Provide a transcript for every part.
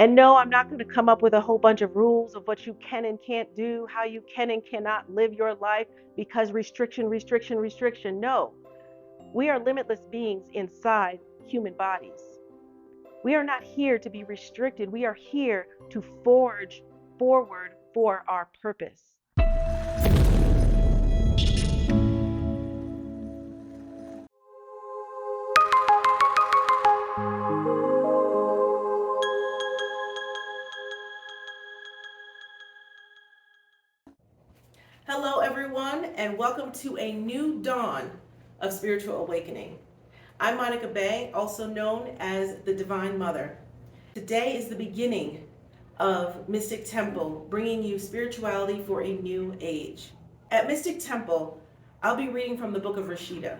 And no, I'm not going to come up with a whole bunch of rules of what you can and can't do, how you can and cannot live your life because restriction, restriction, restriction. No, we are limitless beings inside human bodies. We are not here to be restricted. We are here to forge forward for our purpose. Hello, everyone, and welcome to a new dawn of spiritual awakening. I'm Monica Bay, also known as the Divine Mother. Today is the beginning of Mystic Temple, bringing you spirituality for a new age. At Mystic Temple, I'll be reading from the Book of Rasheeda.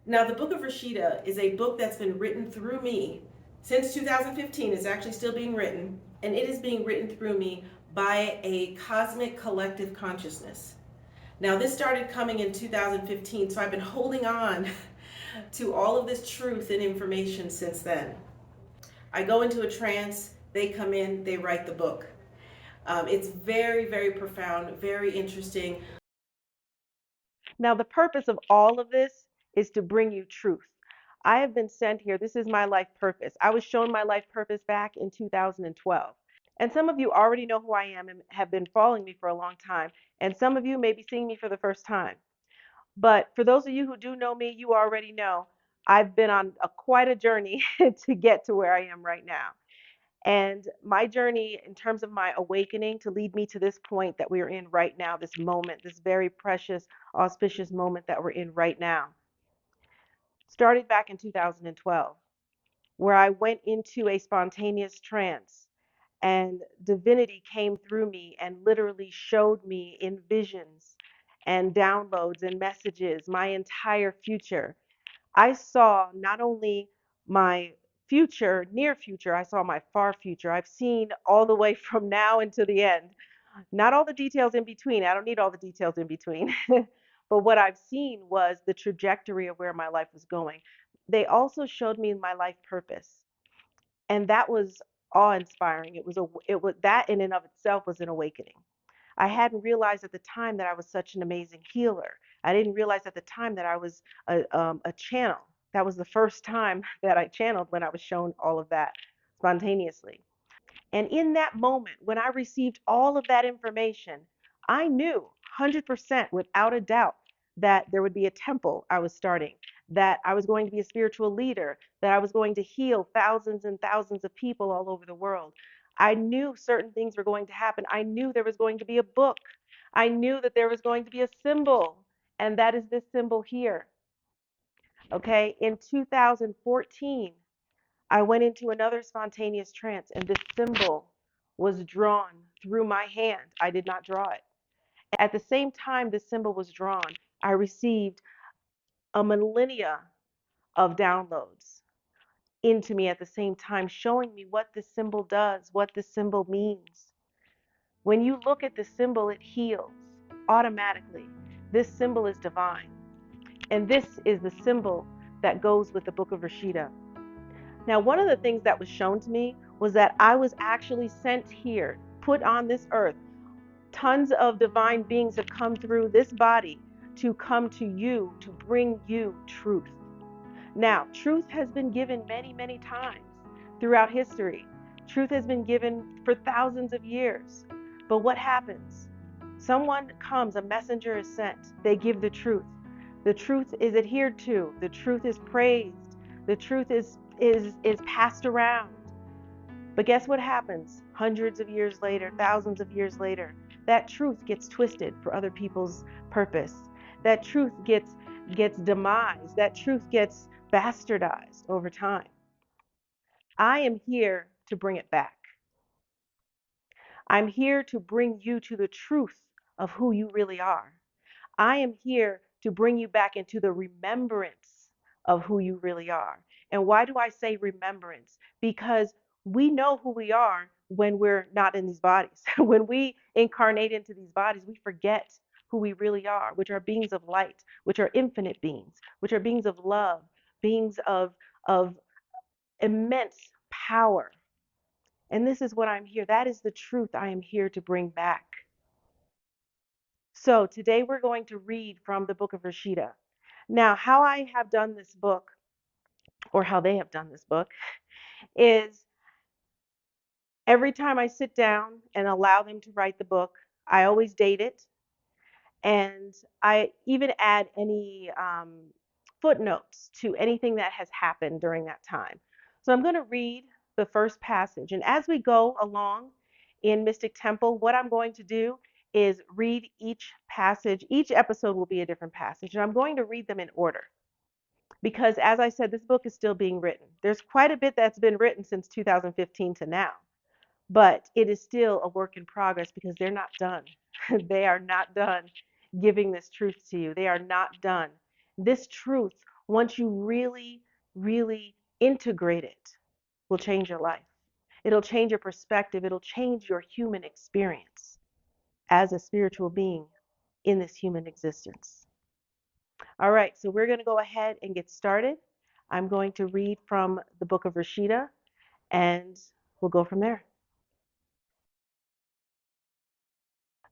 Now, the Book of Rasheeda is a book that's been written through me since 2015. It's actually still being written, and it is being written through me by a cosmic collective consciousness. Now, this started coming in 2015, so I've been holding on to all of this truth and information since then. I go into a trance, they come in, they write the book. It's very, very profound, very interesting. Now, the purpose of all of this is to bring you truth. I have been sent here. This is my life purpose. I was shown my life purpose back in 2012. And some of you already know who I am and have been following me for a long time. And some of you may be seeing me for the first time. But for those of you who do know me, you already know I've been on quite a journey to get to where I am right now. And my journey, in terms of my awakening, to lead me to this point that we're in right now, this moment, this very precious, auspicious moment that we're in right now, started back in 2012, where I went into a spontaneous trance and divinity came through me and literally showed me in visions and downloads and messages my entire future. I saw not only my future, near future, I saw my far future. I've seen all the way from now into the end. Not all the details in between. I don't need all the details in between. But what I've seen was the trajectory of where my life was going. They also showed me my life purpose. And that was awe-inspiring. It was that in and of itself was an awakening. I hadn't realized at the time that I was such an amazing healer. I didn't realize at the time that I was a channel. That was the first time that I channeled, when I was shown all of that spontaneously. And in that moment, when I received all of that information, I knew 100% without a doubt that there would be a temple I was starting, that I was going to be a spiritual leader, that I was going to heal thousands and thousands of people all over the world. I knew certain things were going to happen. I knew there was going to be a book. I knew that there was going to be a symbol, and that is this symbol here. Okay, in 2014, I went into another spontaneous trance, and this symbol was drawn through my hand. I did not draw it. At the same time this symbol was drawn, I received a millennia of downloads into me at the same time, showing me what this symbol does, what this symbol means. When you look at the symbol, it heals automatically. This symbol is divine. And this is the symbol that goes with the Book of Rasheeda. Now, one of the things that was shown to me was that I was actually sent here, put on this earth. Tons of divine beings have come through this body to come to you, to bring you truth. Now, truth has been given many, many times throughout history. Truth has been given for thousands of years. But what happens? Someone comes, a messenger is sent, they give the truth. The truth is adhered to, the truth is praised, the truth is passed around. But guess what happens? Hundreds of years later, thousands of years later, that truth gets twisted for other people's purpose. That truth gets demised. That truth gets bastardized over time. I am here to bring it back. I'm here to bring you to the truth of who you really are. I am here to bring you back into the remembrance of who you really are. And why do I say remembrance? Because we know who we are when we're not in these bodies. When we incarnate into these bodies, we forget who we really are, which are beings of light, which are infinite beings, which are beings of love, beings of immense power. And this is what I'm here. That is the truth I am here to bring back. So today we're going to read from the Book of Rasheeda. Now, how I have done this book, or how they have done this book, is every time I sit down and allow them to write the book, I always date it. And I even add any footnotes to anything that has happened during that time. So I'm going to read the first passage. And as we go along in Mystic Temple, what I'm going to do is read each passage. Each episode will be a different passage. And I'm going to read them in order. Because as I said, this book is still being written. There's quite a bit that's been written since 2015 to now. But it is still a work in progress because they're not done. They are not done giving this truth to you. They are not done. This truth, once you really, really integrate it, will change your life. It'll change your perspective. It'll change your human experience as a spiritual being in this human existence. All right, so we're going to go ahead and get started. I'm going to read from the Book of Rasheeda, and we'll go from there.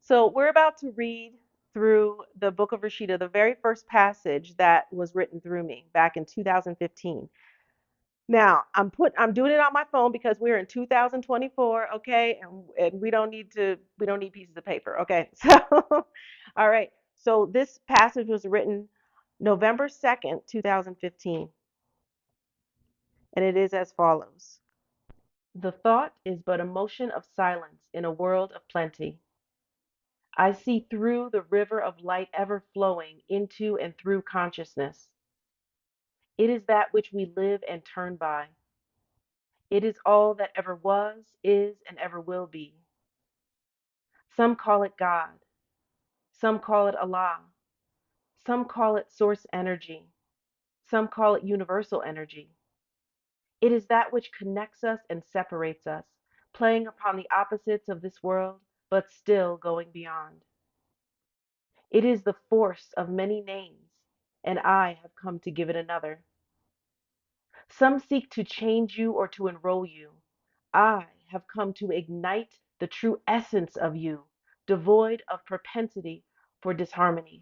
So we're about to read through the Book of Rasheeda, the very first passage that was written through me back in 2015. Now, I'm doing it on my phone because we're in 2024, okay? And we don't need pieces of paper, okay? So all right. So this passage was written November 2nd, 2015, and it is as follows. The thought is but a motion of silence in a world of plenty. I see through the river of light ever flowing into and through consciousness. It is that which we live and turn by. It is all that ever was, is, and ever will be. Some call it God. Some call it Allah. Some call it source energy. Some call it universal energy. It is that which connects us and separates us, playing upon the opposites of this world, but still going beyond. It is the force of many names, and I have come to give it another. Some seek to change you or to enroll you. I have come to ignite the true essence of you, devoid of propensity for disharmony.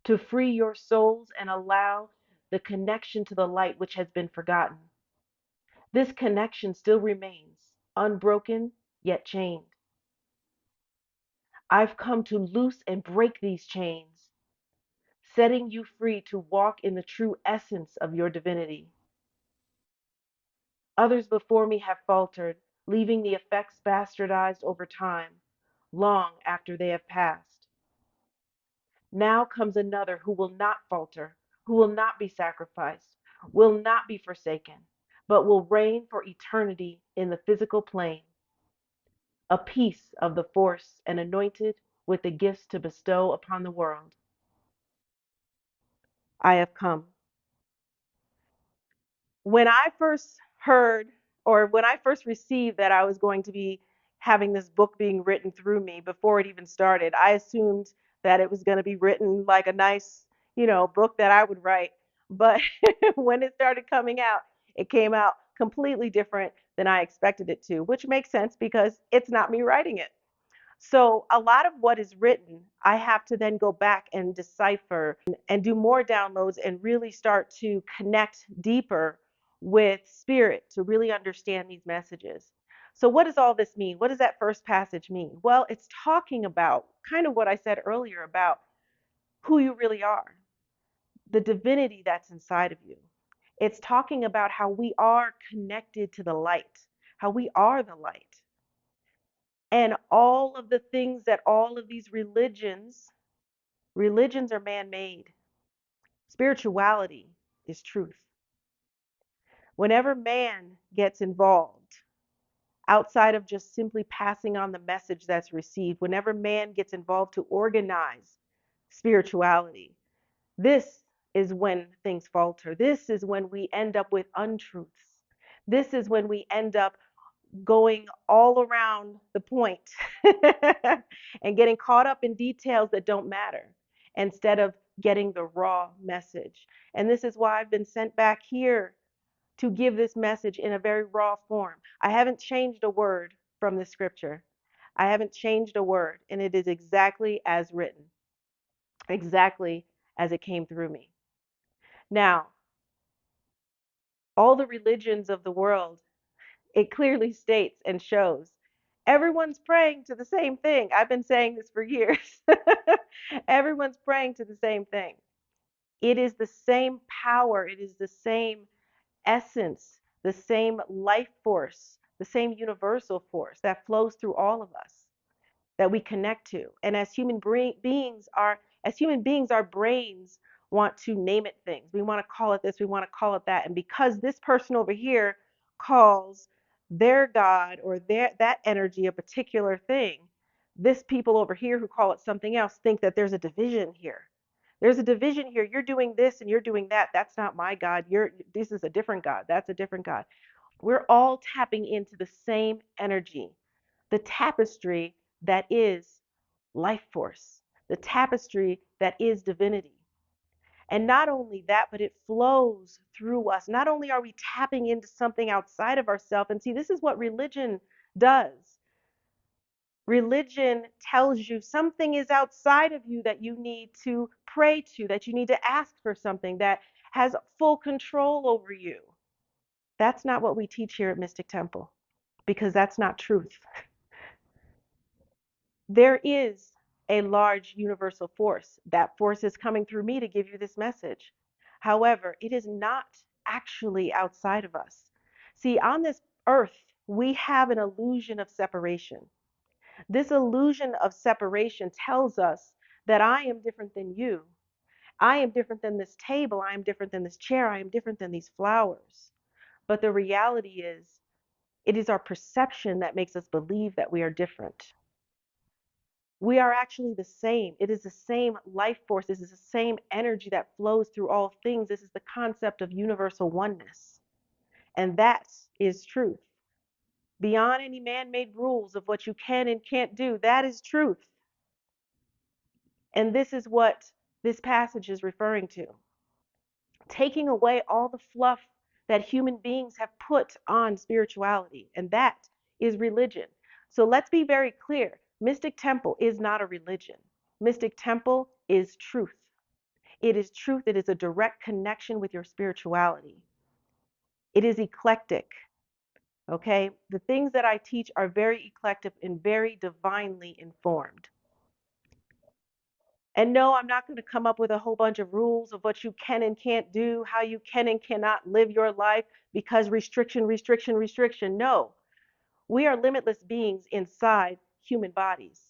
To free your souls and allow the connection to the light which has been forgotten. This connection still remains, unbroken yet chained. I've come to loose and break these chains, setting you free to walk in the true essence of your divinity. Others before me have faltered, leaving the effects bastardized over time, long after they have passed. Now comes another who will not falter, who will not be sacrificed, will not be forsaken, but will reign for eternity in the physical plane, a piece of the force and anointed with the gifts to bestow upon the world. I have come. When I first heard, or when I first received that I was going to be having this book being written through me before it even started, I assumed that it was going to be written like a nice, book that I would write. But when it started coming out, it came out completely different than I expected it to, which makes sense because it's not me writing it. So a lot of what is written, I have to then go back and decipher and do more downloads and really start to connect deeper with spirit to really understand these messages. So what does all this mean? What does that first passage mean? Well, it's talking about kind of what I said earlier about who you really are, the divinity that's inside of you. It's talking about how we are connected to the light, how we are the light. And all of the things that all of these religions are man-made. Spirituality is truth. Whenever man gets involved, outside of just simply passing on the message that's received, whenever man gets involved to organize spirituality, this is when things falter. This is when we end up with untruths. This is when we end up going all around the point and getting caught up in details that don't matter instead of getting the raw message. And this is why I've been sent back here to give this message in a very raw form. I haven't changed a word from the scripture. I haven't changed a word, and it is exactly as written, exactly as it came through me. Now, all the religions of the world, it clearly states and shows everyone's praying to the same thing. I've been saying this for years. Everyone's praying to the same thing. It is the same power, it is the same essence, the same life force, the same universal force that flows through all of us that we connect to. And as human beings, our brains want to name it things. We want to call it this, we want to call it that. And because this person over here calls their God or that energy a particular thing, this people over here who call it something else think that there's a division here. There's a division here. You're doing this and you're doing that. That's not my God. This is a different God. That's a different God. We're all tapping into the same energy, the tapestry that is life force, the tapestry that is divinity. And not only that, but it flows through us. Not only are we tapping into something outside of ourselves, and see, this is what religion does. Religion tells you something is outside of you that you need to pray to, that you need to ask for something that has full control over you. That's not what we teach here at Mystic Temple, because that's not truth. There is a large universal force. That force is coming through me to give you this message. However, it is not actually outside of us. See, on this earth, we have an illusion of separation. This illusion of separation tells us that I am different than you. I am different than this table. I am different than this chair. I am different than these flowers. But the reality is, it is our perception that makes us believe that we are different. We are actually the same. It is the same life force. This is the same energy that flows through all things. This is the concept of universal oneness. And that is truth. Beyond any man-made rules of what you can and can't do, that is truth. And this is what this passage is referring to. Taking away all the fluff that human beings have put on spirituality, and that is religion. So let's be very clear. Mystic Temple is not a religion. Mystic Temple is truth. It is truth. It is a direct connection with your spirituality. It is eclectic. Okay? The things that I teach are very eclectic and very divinely informed. And no, I'm not going to come up with a whole bunch of rules of what you can and can't do, how you can and cannot live your life because restriction, restriction, restriction. No, we are limitless beings inside human bodies.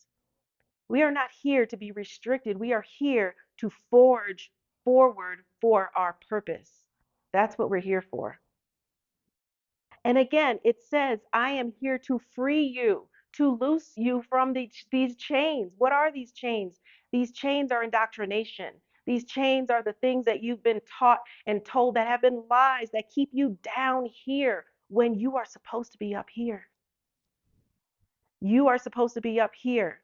We are not here to be restricted. We are here to forge forward for our purpose. That's what we're here for. And again, it says, I am here to free you, to loose you from these chains. What are these chains? These chains are indoctrination. These chains are the things that you've been taught and told that have been lies that keep you down here when you are supposed to be up here. You are supposed to be up here.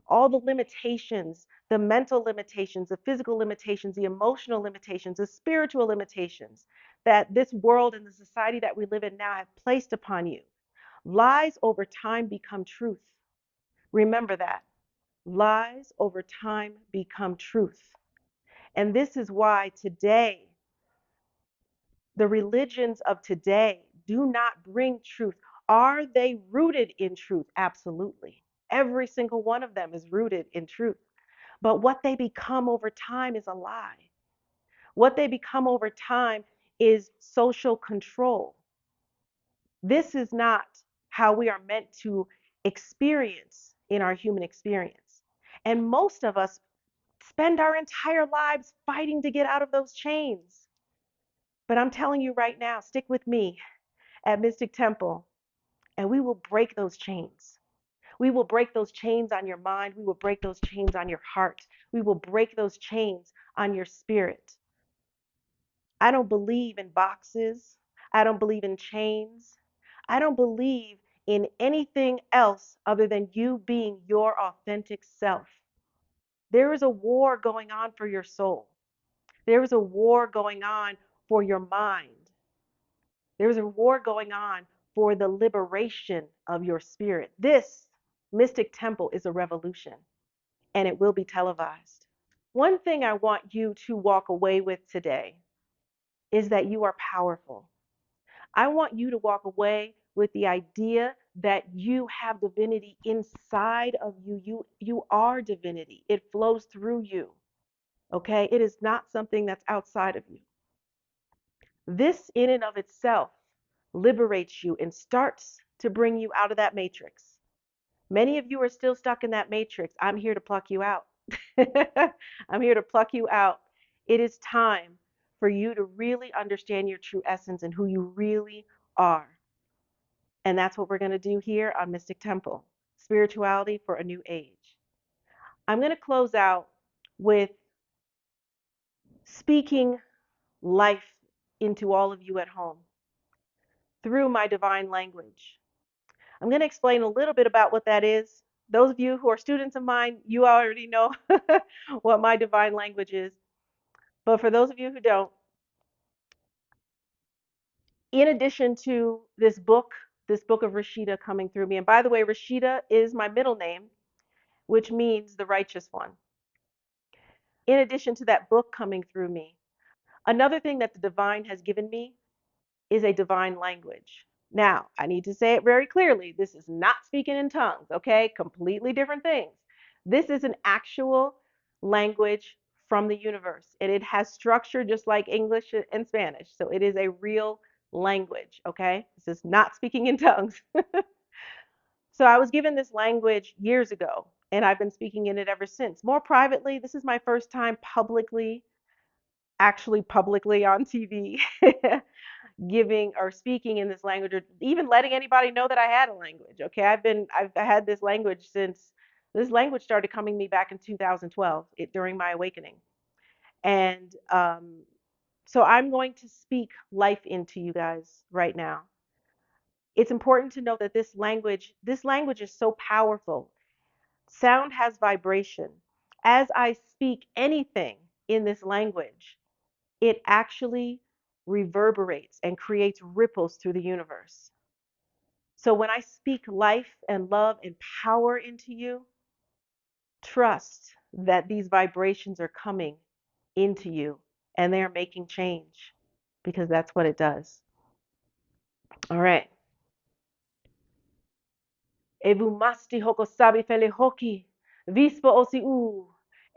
All the limitations, the mental limitations, the physical limitations, the emotional limitations, the spiritual limitations that this world and the society that we live in now have placed upon you. Lies over time become truth. Remember that. Lies over time become truth. And this is why today, the religions of today do not bring truth. Are they rooted in truth? Absolutely. Every single one of them is rooted in truth. But what they become over time is a lie. What they become over time is social control. This is not how we are meant to experience in our human experience. And most of us spend our entire lives fighting to get out of those chains. But I'm telling you right now, stick with me at Mystic Temple, and we will break those chains. We will break those chains on your mind. We will break those chains on your heart. We will break those chains on your spirit. I don't believe in boxes. I don't believe in chains. I don't believe in anything else other than you being your authentic self. There is a war going on for your soul. There is a war going on for your mind. There's a war going on for the liberation of your spirit. This mystic temple is a revolution, and it will be televised. One thing I want you to walk away with today is that you are powerful. I want you to walk away with the idea that you have divinity inside of you. You are divinity. It flows through you. Okay? It is not something that's outside of you. This in and of itself liberates you and starts to bring you out of that matrix. Many of you are still stuck in that matrix. I'm here to pluck you out. I'm here to pluck you out. It is time for you to really understand your true essence and who you really are. And that's what we're going to do here on Mystic Temple, Spirituality for a New Age. I'm going to close out with speaking life into all of you at home through my divine language. I'm going to explain a little bit about what that is. Those of you who are students of mine, you already know what my divine language is. But for those of you who don't, in addition to this book of Rasheeda coming through me, and by the way, Rasheeda is my middle name, which means the righteous one. In addition to that book coming through me, another thing that the divine has given me is a divine language. Now, I need to say it very clearly. This is not speaking in tongues, okay? Completely different things. This is an actual language from the universe, and it has structure just like English and Spanish. So it is a real language, okay? This is not speaking in tongues. So I was given this language years ago, and I've been speaking in it ever since. More privately, this is my first time actually publicly on TV, giving or speaking in this language, or even letting anybody know that I had a language. Okay, I've had this language since this language started coming to me back in 2012 during my awakening, and so I'm going to speak life into you guys right now. It's important to know that this language is so powerful. Sound has vibration. As I speak anything in this language, it actually reverberates and creates ripples through the universe. So when I speak life and love and power into you, trust that these vibrations are coming into you and they're making change, because that's what it does. All right. Evumasti hokosabi fele hoki, vispo osi u,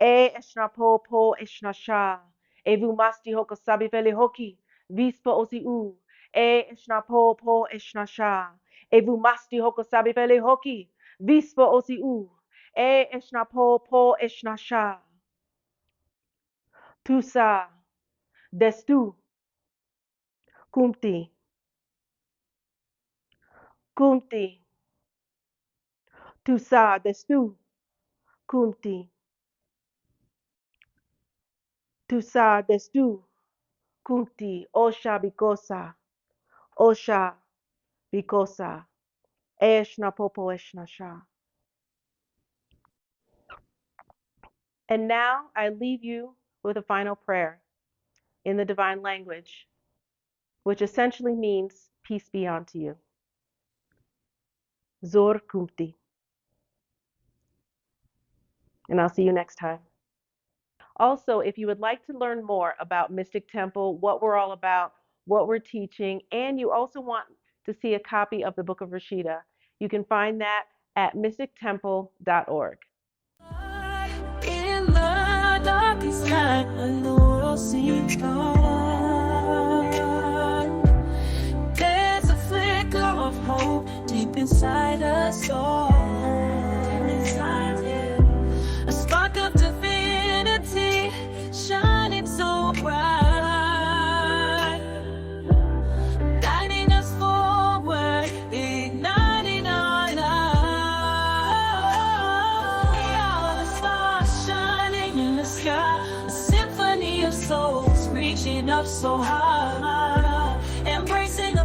eshna po eshna sha. Evumasti hokosabi fele hoki, vispo osi u, eshna po eshna sha. Evumasti hokosabi fele hoki, vispo osi u, eshna po eshna sha. Tusa, destu, kumti, kumti. Tusa, destu, kumti. Tusa, destu, kumti. Osha bikosa, osha bikosa. Eshna popo eshna sha. And now I leave you with a final prayer in the divine language, which essentially means peace be unto you. Zor kumti. And I'll see you next time. Also, if you would like to learn more about Mystic Temple, what we're all about, what we're teaching, and you also want to see a copy of the Book of Rasheeda, you can find that at mystictemple.org. In the darkest night, when the world seems dark, there's a flicker of hope deep inside us all. A spark of divinity shining so bright, guiding us forward, igniting our light. We are the stars shining in the sky, a symphony of souls reaching up so high, embracing